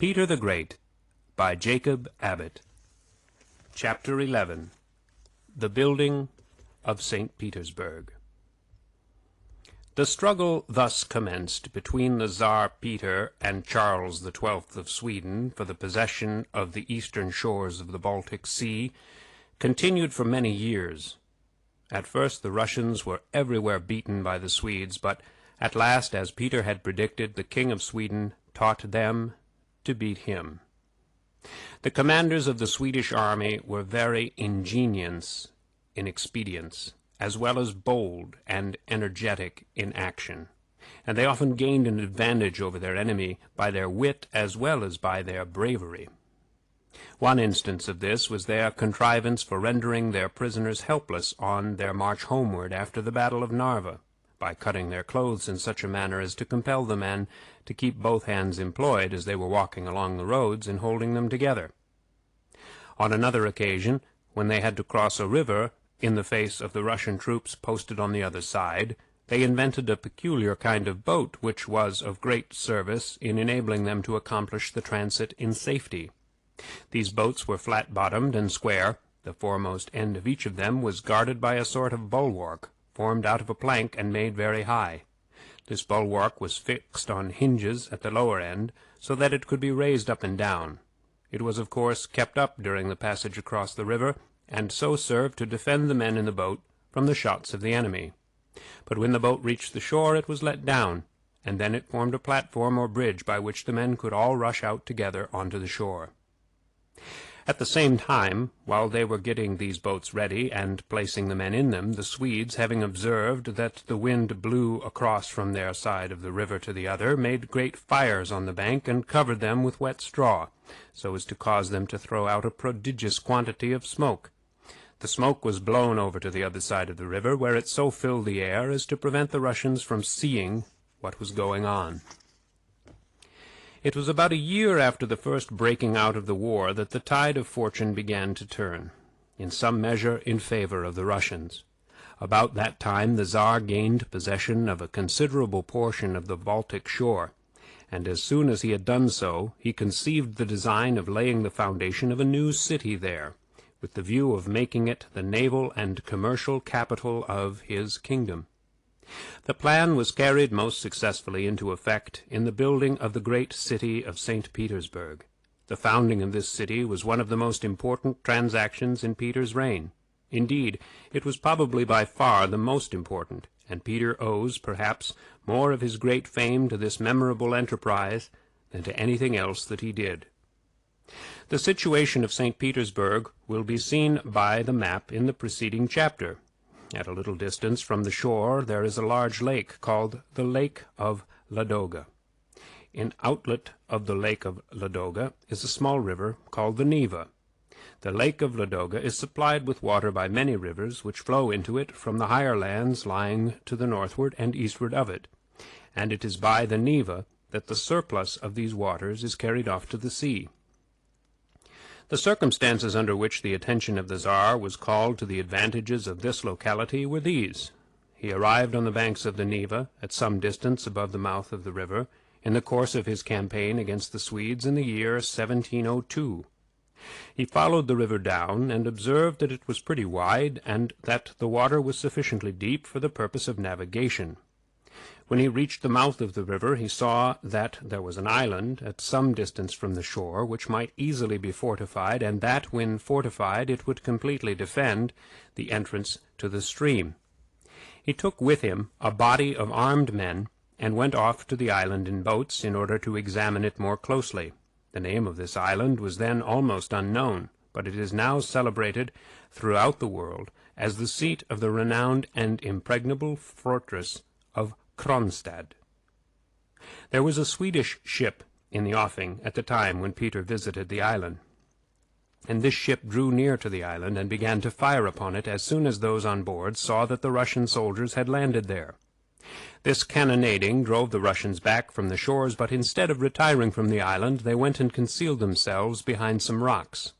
Peter the Great by Jacob Abbott. Chapter 11. The Building of St. Petersburg. The struggle thus commenced between the Tsar Peter and Charles XII of Sweden for the possession of the eastern shores of the Baltic Sea continued for many years. At first the Russians were everywhere beaten by the Swedes, but at last, as Peter had predicted, the King of Sweden taught them to beat him. The commanders of the Swedish army were very ingenious in expedients, as well as bold and energetic in action, and they often gained an advantage over their enemy by their wit as well as by their bravery. One instance of this was their contrivance for rendering their prisoners helpless on their march homeward after the Battle of Narva, by cutting their clothes in such a manner as to compel the men to keep both hands employed as they were walking along the roads in holding them together. On another occasion, when they had to cross a river in the face of the Russian troops posted on the other side, they invented a peculiar kind of boat which was of great service in enabling them to accomplish the transit in safety. These boats were flat-bottomed and square. The foremost end of each of them was guarded by a sort of bulwark, formed out of a plank and made very high. This bulwark was fixed on hinges at the lower end, so that it could be raised up and down. It was, of course, kept up during the passage across the river, and so served to defend the men in the boat from the shots of the enemy. But when the boat reached the shore, it was let down, and then it formed a platform or bridge by which the men could all rush out together onto the shore. At the same time, while they were getting these boats ready and placing the men in them, the Swedes, having observed that the wind blew across from their side of the river to the other, made great fires on the bank and covered them with wet straw, so as to cause them to throw out a prodigious quantity of smoke. The smoke was blown over to the other side of the river, where it so filled the air as to prevent the Russians from seeing what was going on. It was about a year after the first breaking out of the war that the tide of fortune began to turn, in some measure in favor of the Russians. About that time the Tsar gained possession of a considerable portion of the Baltic shore, and as soon as he had done so, he conceived the design of laying the foundation of a new city there, with the view of making it the naval and commercial capital of his kingdom. The plan was carried most successfully into effect in the building of the great city of St. Petersburg. The founding of this city was one of the most important transactions in Peter's reign. Indeed, it was probably by far the most important, and Peter owes, perhaps, more of his great fame to this memorable enterprise than to anything else that he did. The situation of St. Petersburg will be seen by the map in the preceding chapter. At a little distance from the shore there is a large lake called the Lake of Ladoga. In outlet of the Lake of Ladoga is a small river called the Neva. The Lake of Ladoga is supplied with water by many rivers which flow into it from the higher lands lying to the northward and eastward of it, and it is by the Neva that the surplus of these waters is carried off to the sea. The circumstances under which the attention of the Tsar was called to the advantages of this locality were these. He arrived on the banks of the Neva, at some distance above the mouth of the river, in the course of his campaign against the Swedes in the year 1702. He followed the river down, and observed that it was pretty wide, and that the water was sufficiently deep for the purpose of navigation. When he reached the mouth of the river, he saw that there was an island at some distance from the shore, which might easily be fortified, and that, when fortified, it would completely defend the entrance to the stream. He took with him a body of armed men, and went off to the island in boats in order to examine it more closely. The name of this island was then almost unknown, but it is now celebrated throughout the world as the seat of the renowned and impregnable fortress of Kronstadt. There was a Swedish ship in the offing at the time when Peter visited the island, and this ship drew near to the island and began to fire upon it as soon as those on board saw that the Russian soldiers had landed there. This cannonading drove the Russians back from the shores, but instead of retiring from the island, they went and concealed themselves behind some rocks.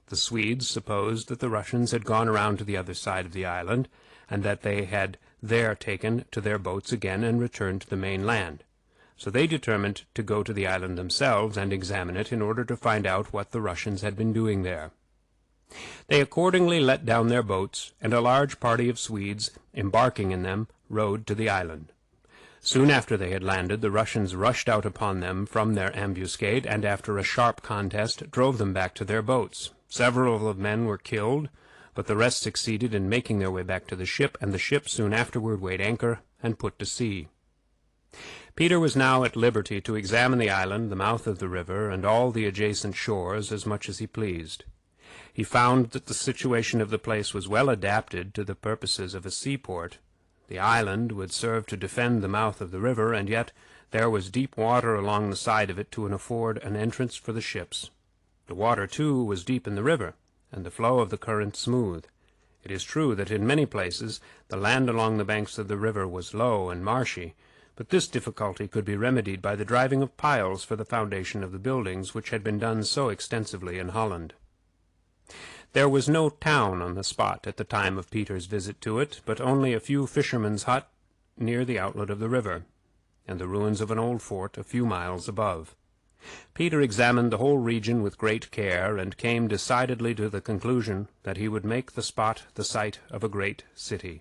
The Swedes supposed that the Russians had gone around to the other side of the island, and that they had there taken to their boats again and returned to the main land. so they determined to go to the island themselves and examine it in order to find out what the Russians had been doing there. They accordingly let down their boats, and a large party of Swedes, embarking in them, rowed to the island. Soon after they had landed, the Russians rushed out upon them from their ambuscade, and after a sharp contest drove them back to their boats. Several of the men were killed, but the rest succeeded in making their way back to the ship, and the ship soon afterward weighed anchor and put to sea. Peter was now at liberty to examine the island, the mouth of the river, and all the adjacent shores as much as he pleased. He found that the situation of the place was well adapted to the purposes of a seaport. The island would serve to defend the mouth of the river, and yet there was deep water along the side of it to afford an entrance for the ships. The water, too, was deep in the river, and the flow of the current smooth. It is true that in many places the land along the banks of the river was low and marshy, but this difficulty could be remedied by the driving of piles for the foundation of the buildings, which had been done so extensively in Holland. There was no town on the spot at the time of Peter's visit to it, but only a few fishermen's huts near the outlet of the river, and the ruins of an old fort a few miles above. Peter examined the whole region with great care, and came decidedly to the conclusion that he would make the spot the site of a great city.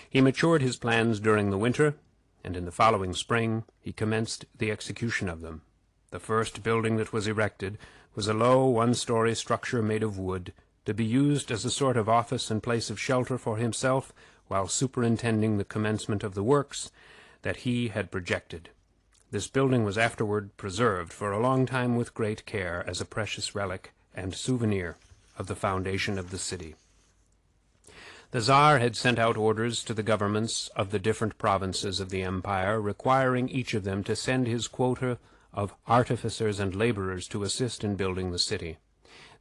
He matured his plans during the winter, and in the following spring he commenced the execution of them. The first building that was erected was a low one-story structure made of wood, to be used as a sort of office and place of shelter for himself while superintending the commencement of the works that he had projected. This building was afterward preserved for a long time with great care as a precious relic and souvenir of the foundation of the city. The Tsar had sent out orders to the governments of the different provinces of the empire, requiring each of them to send his quota of artificers and laborers to assist in building the city.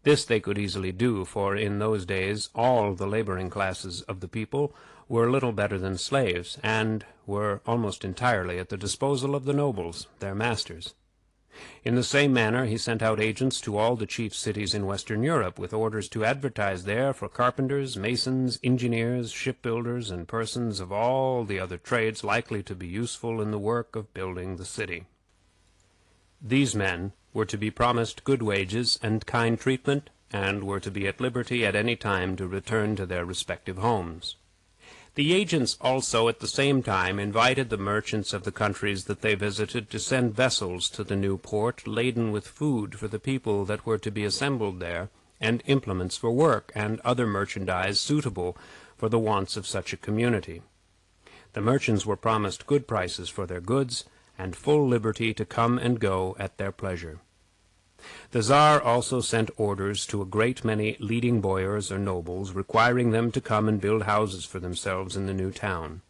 This they could easily do, for in those days all the laboring classes of the people were little better than slaves, and were almost entirely at the disposal of the nobles, their masters. In the same manner he sent out agents to all the chief cities in Western Europe, with orders to advertise there for carpenters, masons, engineers, shipbuilders, and persons of all the other trades likely to be useful in the work of building the city. These men were to be promised good wages and kind treatment, and were to be at liberty at any time to return to their respective homes. The agents also at the same time invited the merchants of the countries that they visited to send vessels to the new port laden with food for the people that were to be assembled there, and implements for work, and other merchandise suitable for the wants of such a community. The merchants were promised good prices for their goods, and full liberty to come and go at their pleasure. The Tsar also sent orders to a great many leading boyars or nobles, requiring them to come and build houses for themselves in the new town.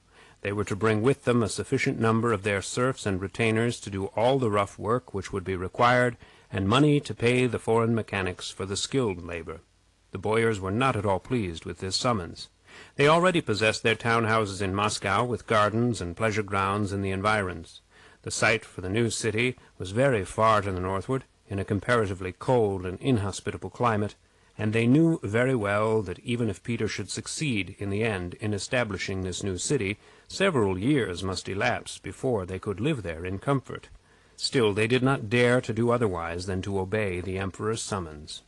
They were to bring with them a sufficient number of their serfs and retainers to do all the rough work which would be required, and money to pay the foreign mechanics for the skilled labor. The boyars were not at all pleased with this summons. They already possessed their town houses in Moscow, with gardens and pleasure grounds in the environs. The site for the new city was very far to the northward, in a comparatively cold and inhospitable climate, and they knew very well that even if Peter should succeed in the end in establishing this new city, several years must elapse before they could live there in comfort. Still, they did not dare to do otherwise than to obey the emperor's summons.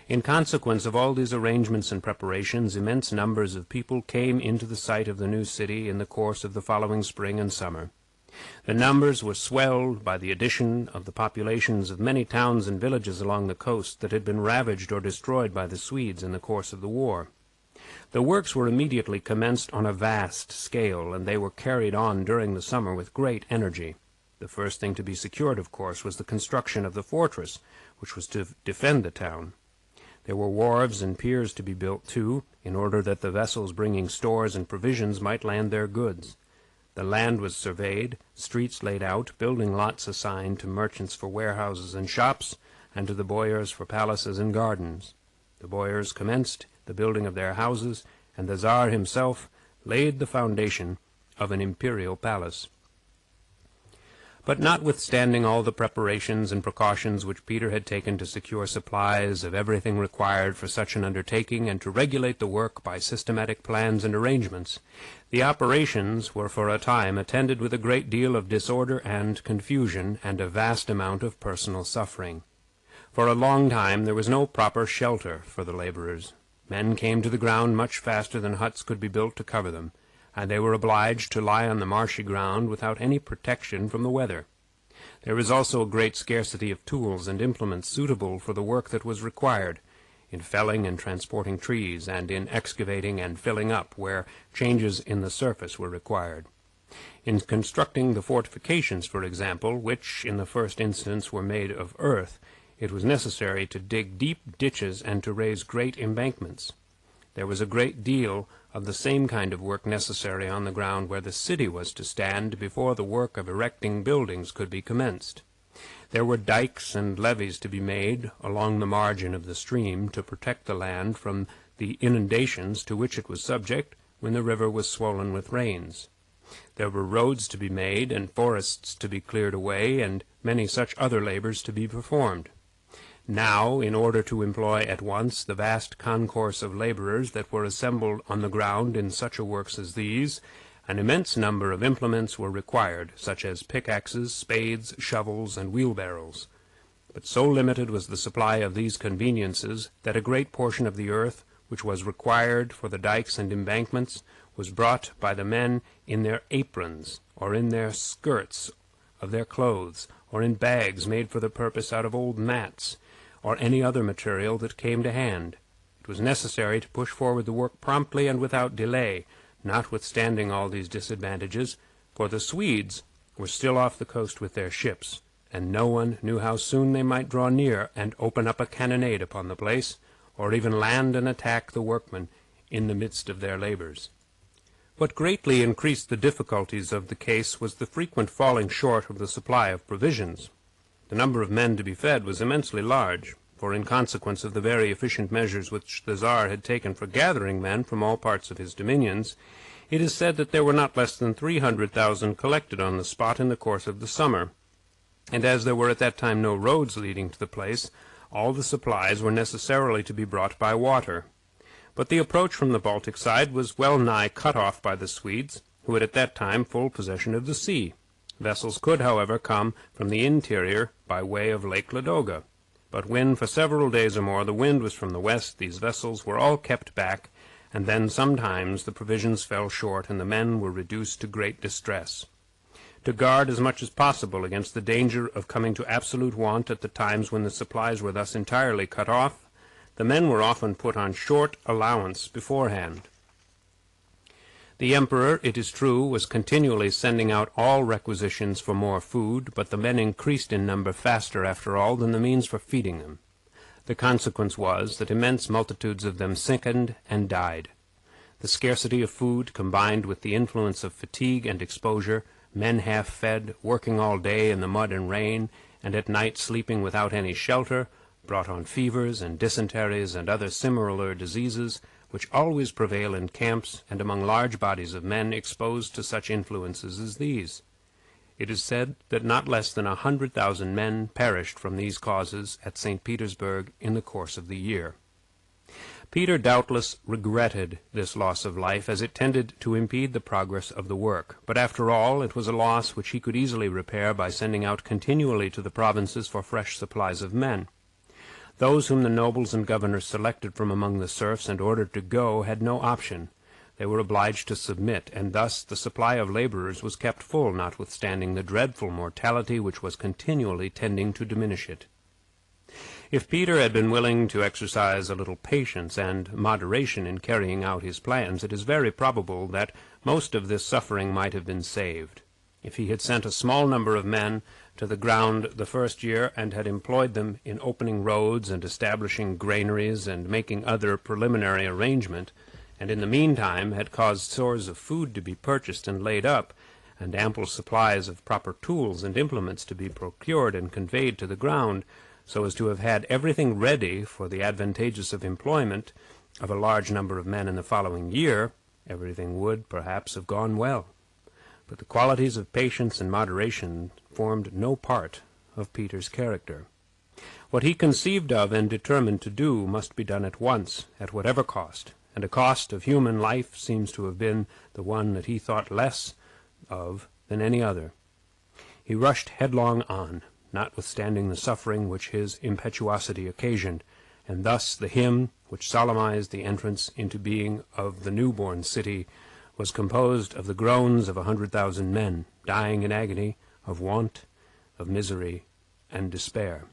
In consequence of all these arrangements and preparations, immense numbers of people came into the site of the new city in the course of the following spring and summer. The numbers were swelled by the addition of the populations of many towns and villages along the coast that had been ravaged or destroyed by the Swedes in the course of the war. The works were immediately commenced on a vast scale, and they were carried on during the summer with great energy. The first thing to be secured, of course, was the construction of the fortress, which was to defend the town. There were wharves and piers to be built, too, in order that the vessels bringing stores and provisions might land their goods. The land was surveyed, streets laid out, building lots assigned to merchants for warehouses and shops, and to the boyars for palaces and gardens. The boyars commenced the building of their houses, and the Tsar himself laid the foundation of an imperial palace. But notwithstanding all the preparations and precautions which Peter had taken to secure supplies of everything required for such an undertaking, and to regulate the work by systematic plans and arrangements, the operations were for a time attended with a great deal of disorder and confusion, and a vast amount of personal suffering. For a long time there was no proper shelter for the laborers. Men came to the ground much faster than huts could be built to cover them, and they were obliged to lie on the marshy ground without any protection from the weather. There was also a great scarcity of tools and implements suitable for the work that was required, in felling and transporting trees, and in excavating and filling up where changes in the surface were required. In constructing the fortifications, for example, which in the first instance were made of earth, it was necessary to dig deep ditches and to raise great embankments. There was a great deal of the same kind of work necessary on the ground where the city was to stand before the work of erecting buildings could be commenced. There were dikes and levees to be made along the margin of the stream to protect the land from the inundations to which it was subject when the river was swollen with rains. There were roads to be made, and forests to be cleared away, and many such other labors to be performed. Now, in order to employ at once the vast concourse of laborers that were assembled on the ground in such a works as these, an immense number of implements were required, such as pickaxes, spades, shovels, and wheelbarrows. But so limited was the supply of these conveniences that a great portion of the earth which was required for the dikes and embankments was brought by the men in their aprons, or in their skirts of their clothes, or in bags made for the purpose out of old mats, or any other material that came to hand. It was necessary to push forward the work promptly and without delay, notwithstanding all these disadvantages, for the Swedes were still off the coast with their ships, and no one knew how soon they might draw near and open up a cannonade upon the place, or even land and attack the workmen in the midst of their labors. What greatly increased the difficulties of the case was the frequent falling short of the supply of provisions. The number of men to be fed was immensely large, for in consequence of the very efficient measures which the Tsar had taken for gathering men from all parts of his dominions, it is said that there were not less than 300,000 collected on the spot in the course of the summer, and as there were at that time no roads leading to the place, all the supplies were necessarily to be brought by water. But the approach from the Baltic side was well nigh cut off by the Swedes, who had at that time full possession of the sea. Vessels could, however, come from the interior by way of Lake Ladoga. But when, for several days or more, the wind was from the west, these vessels were all kept back, and then sometimes the provisions fell short, and the men were reduced to great distress. To guard as much as possible against the danger of coming to absolute want at the times when the supplies were thus entirely cut off, the men were often put on short allowance beforehand. The emperor, it is true, was continually sending out all requisitions for more food, but the men increased in number faster, after all, than the means for feeding them. The consequence was that immense multitudes of them sickened and died. The scarcity of food, combined with the influence of fatigue and exposure, men half-fed, working all day in the mud and rain, and at night sleeping without any shelter, brought on fevers and dysenteries and other similar diseases, which always prevail in camps and among large bodies of men exposed to such influences as these. It is said that not less than 100,000 men perished from these causes at St. Petersburg in the course of the year. Peter doubtless regretted this loss of life, as it tended to impede the progress of the work, but after all it was a loss which he could easily repair by sending out continually to the provinces for fresh supplies of men. Those whom the nobles and governors selected from among the serfs and ordered to go had no option. They were obliged to submit, and thus the supply of laborers was kept full, notwithstanding the dreadful mortality which was continually tending to diminish it. If Peter had been willing to exercise a little patience and moderation in carrying out his plans, it is very probable that most of this suffering might have been saved. If he had sent a small number of men to the ground the first year, and had employed them in opening roads and establishing granaries and making other preliminary arrangement, and in the meantime had caused stores of food to be purchased and laid up, and ample supplies of proper tools and implements to be procured and conveyed to the ground, so as to have had everything ready for the advantageous employment of a large number of men in the following year, everything would, perhaps, have gone well. But the qualities of patience and moderation formed no part of Peter's character. What he conceived of and determined to do must be done at once, at whatever cost, and a cost of human life seems to have been the one that he thought less of than any other. He rushed headlong on, notwithstanding the suffering which his impetuosity occasioned, and thus the hymn which solemnized the entrance into being of the newborn city was composed of the groans of 100,000 men, dying in agony of want, of misery, and despair.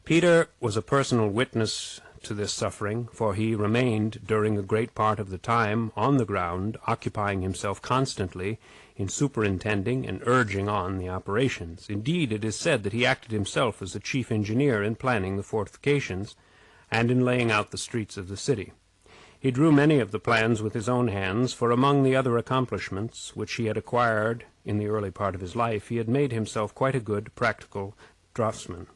Peter was a personal witness to this suffering, for he remained during a great part of the time on the ground, occupying himself constantly in superintending and urging on the operations. Indeed, it is said that he acted himself as the chief engineer in planning the fortifications and in laying out the streets of the city. He drew many of the plans with his own hands, for among the other accomplishments which he had acquired in the early part of his life, he had made himself quite a good practical draftsman.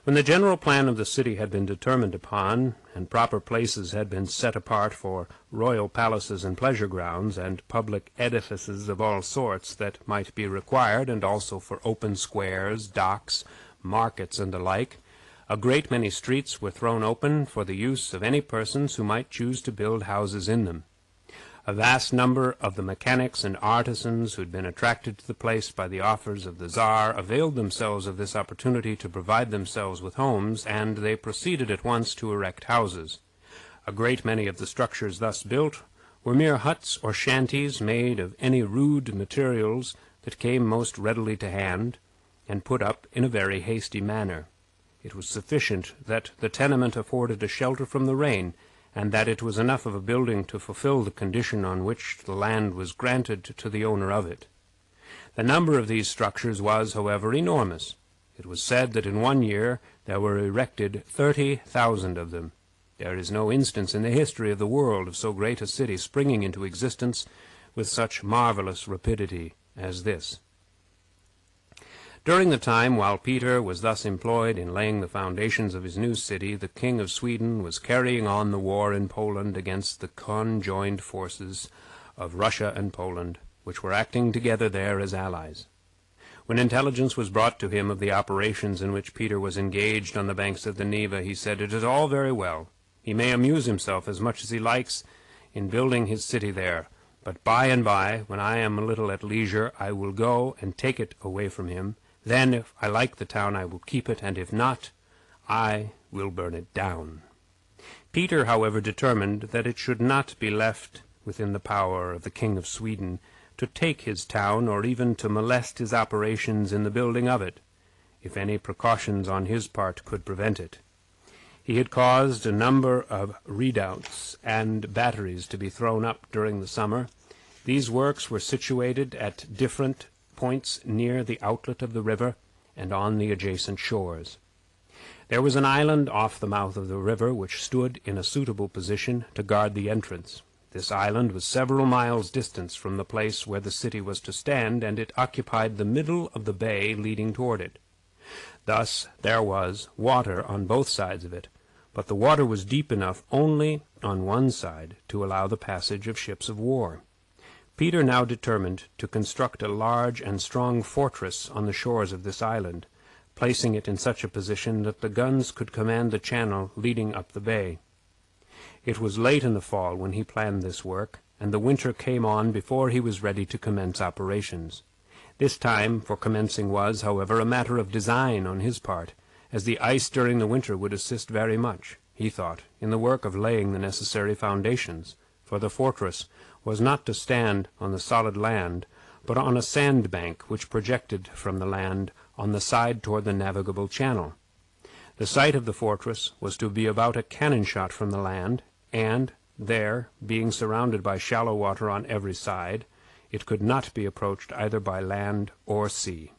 When the general plan of the city had been determined upon, and proper places had been set apart for royal palaces and pleasure grounds, and public edifices of all sorts that might be required, and also for open squares, docks, markets, and the like, a great many streets were thrown open for the use of any persons who might choose to build houses in them. A vast number of the mechanics and artisans who had been attracted to the place by the offers of the Tsar availed themselves of this opportunity to provide themselves with homes, and they proceeded at once to erect houses. A great many of the structures thus built were mere huts or shanties made of any rude materials that came most readily to hand, and put up in a very hasty manner. It was sufficient that the tenement afforded a shelter from the rain, and that it was enough of a building to fulfill the condition on which the land was granted to the owner of it. The number of these structures was, however, enormous. It was said that in 1 year there were erected 30,000 of them. There is no instance in the history of the world of so great a city springing into existence with such marvelous rapidity as this. During the time while Peter was thus employed in laying the foundations of his new city, the King of Sweden was carrying on the war in Poland against the conjoined forces of Russia and Poland, which were acting together there as allies. When intelligence was brought to him of the operations in which Peter was engaged on the banks of the Neva, he said, "It is all very well. He may amuse himself as much as he likes in building his city there, but by and by, when I am a little at leisure, I will go and take it away from him. Then, if I like the town, I will keep it, and if not, I will burn it down." Peter, however, determined that it should not be left within the power of the King of Sweden to take his town, or even to molest his operations in the building of it, if any precautions on his part could prevent it. He had caused a number of redoubts and batteries to be thrown up during the summer. These works were situated at different points near the outlet of the river and on the adjacent shores. There was an island off the mouth of the river which stood in a suitable position to guard the entrance. This island was several miles distant from the place where the city was to stand, and it occupied the middle of the bay leading toward it. Thus there was water on both sides of it, but the water was deep enough only on one side to allow the passage of ships of war. Peter now determined to construct a large and strong fortress on the shores of this island, placing it in such a position that the guns could command the channel leading up the bay. It was late in the fall when he planned this work, and the winter came on before he was ready to commence operations. This time for commencing was, however, a matter of design on his part, as the ice during the winter would assist very much, he thought, in the work of laying the necessary foundations, for the fortress was not to stand on the solid land, but on a sandbank which projected from the land on the side toward the navigable channel. The site of the fortress was to be about a cannon-shot from the land, and there, being surrounded by shallow water on every side, it could not be approached either by land or sea.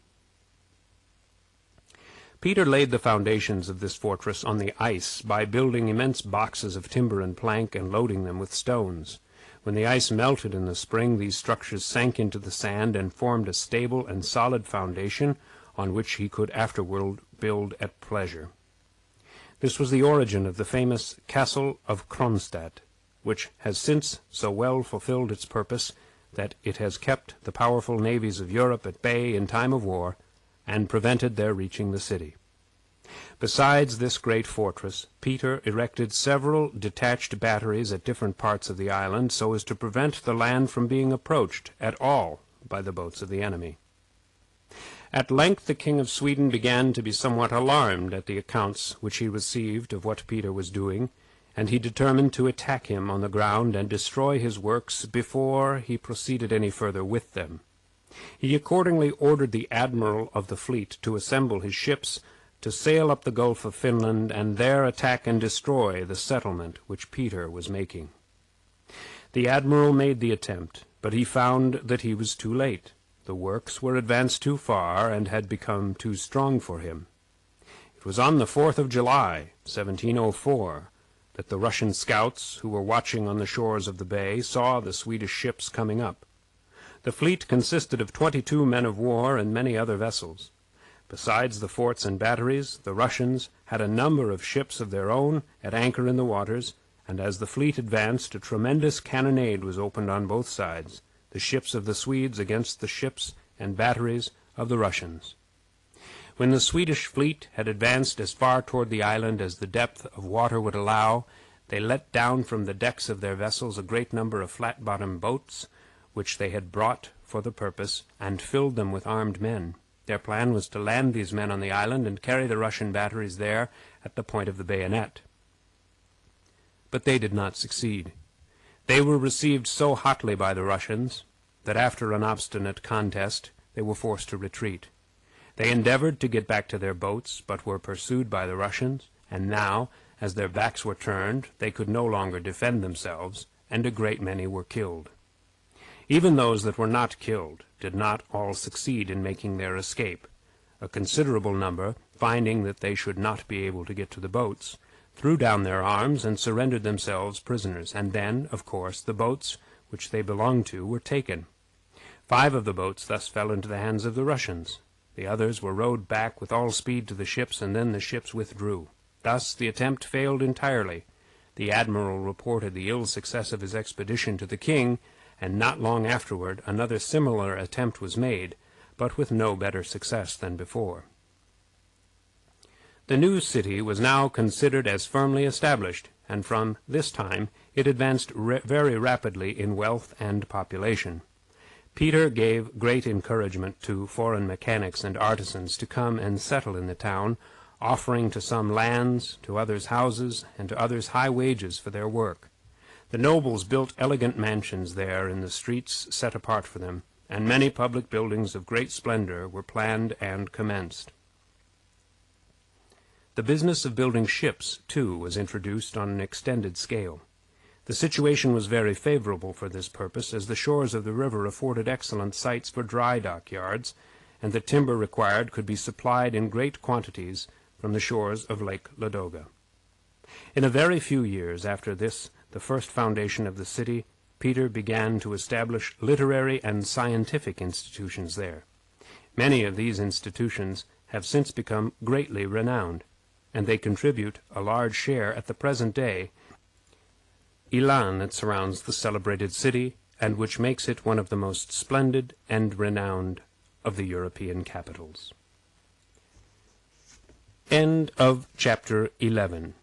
Peter laid the foundations of this fortress on the ice by building immense boxes of timber and plank and loading them with stones. When the ice melted in the spring, these structures sank into the sand and formed a stable and solid foundation on which he could afterward build at pleasure. This was the origin of the famous Castle of Kronstadt, which has since so well fulfilled its purpose that it has kept the powerful navies of Europe at bay in time of war, and prevented their reaching the city. Besides this great fortress, Peter erected several detached batteries at different parts of the island, so as to prevent the land from being approached at all by the boats of the enemy. At length the King of Sweden began to be somewhat alarmed at the accounts which he received of what Peter was doing, and he determined to attack him on the ground and destroy his works before he proceeded any further with them. He accordingly ordered the admiral of the fleet to assemble his ships, to sail up the Gulf of Finland, and there attack and destroy the settlement which Peter was making. The admiral made the attempt, but he found that he was too late. The works were advanced too far, and had become too strong for him. It was on the 4th of July, 1704, that the Russian scouts, who were watching on the shores of the bay, saw the Swedish ships coming up. The fleet consisted of 22 men of war and many other vessels. Besides the forts and batteries, the Russians had a number of ships of their own at anchor in the waters, and as the fleet advanced, a tremendous cannonade was opened on both sides, the ships of the Swedes against the ships and batteries of the Russians. When the Swedish fleet had advanced as far toward the island as the depth of water would allow, they let down from the decks of their vessels a great number of flat-bottomed boats, which they had brought for the purpose, and filled them with armed men. Their plan was to land these men on the island and carry the Russian batteries there at the point of the bayonet. But they did not succeed. They were received so hotly by the Russians that after an obstinate contest they were forced to retreat. They endeavored to get back to their boats, but were pursued by the Russians, and now, as their backs were turned, they could no longer defend themselves, and a great many were killed. Even those that were not killed did not all succeed in making their escape. A considerable number, finding that they should not be able to get to the boats, threw down their arms and surrendered themselves prisoners, and then, of course, the boats which they belonged to were taken. 5 of the boats thus fell into the hands of the Russians. The others were rowed back with all speed to the ships, and then the ships withdrew. Thus the attempt failed entirely. The admiral reported the ill success of his expedition to the king, and not long afterward another similar attempt was made, but with no better success than before. The new city was now considered as firmly established, and from this time it advanced very rapidly in wealth and population. Peter gave great encouragement to foreign mechanics and artisans to come and settle in the town, offering to some lands, to others houses, and to others high wages for their work. The nobles built elegant mansions there in the streets set apart for them, and many public buildings of great splendor were planned and commenced. The business of building ships, too, was introduced on an extended scale. The situation was very favorable for this purpose, as the shores of the river afforded excellent sites for dry dock yards, and the timber required could be supplied in great quantities from the shores of Lake Ladoga. In a very few years after this, the first foundation of the city, Peter began to establish literary and scientific institutions there. Many of these institutions have since become greatly renowned, and they contribute a large share at the present day elan that surrounds the celebrated city, and which makes it one of the most splendid and renowned of the European capitals. End of Chapter 11.